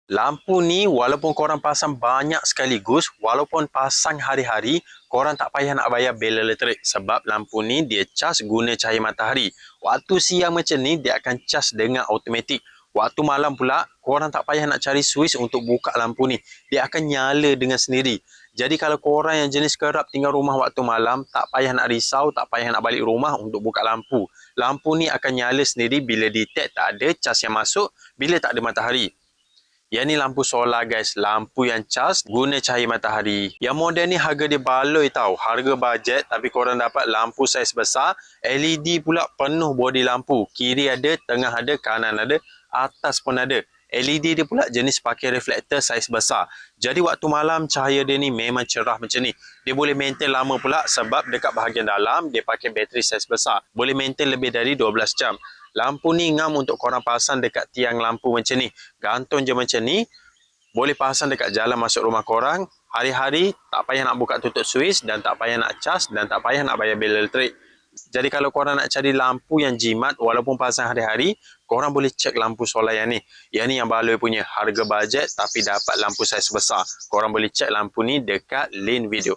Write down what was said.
Lampu ni walaupun korang pasang banyak sekaligus, walaupun pasang hari-hari, korang tak payah nak bayar bil elektrik sebab lampu ni dia cas guna cahaya matahari. Waktu siang macam ni dia akan cas dengan automatik. Waktu malam pula, korang tak payah nak cari switch untuk buka lampu ni. Dia akan nyala dengan sendiri. Jadi kalau korang yang jenis kerap tinggal rumah waktu malam, tak payah nak risau, tak payah nak balik rumah untuk buka lampu. Lampu ni akan nyala sendiri bila detect tak ada cas yang masuk, bila tak ada matahari. Yang ni lampu solar guys, lampu yang cas guna cahaya matahari. Yang model ni harga dia baloi tau, harga bajet tapi korang dapat lampu saiz besar, LED pula penuh bodi lampu. Kiri ada, tengah ada, kanan ada, atas pun ada. LED dia pula jenis pakai reflektor saiz besar. Jadi waktu malam cahaya dia ni memang cerah macam ni. Dia boleh maintain lama pula sebab dekat bahagian dalam dia pakai bateri saiz besar. Boleh maintain lebih dari 12 jam. Lampu ni ngam untuk korang pasang dekat tiang lampu macam ni. Gantung je macam ni. Boleh pasang dekat jalan masuk rumah korang. Hari-hari tak payah nak buka tutup switch dan tak payah nak cas dan tak payah nak bayar bil elektrik. Jadi kalau korang nak cari lampu yang jimat walaupun pasang hari-hari, korang boleh cek lampu solar yang ni. Yang ni yang baloi punya, harga bajet tapi dapat lampu saiz besar. Korang boleh cek lampu ni dekat link video.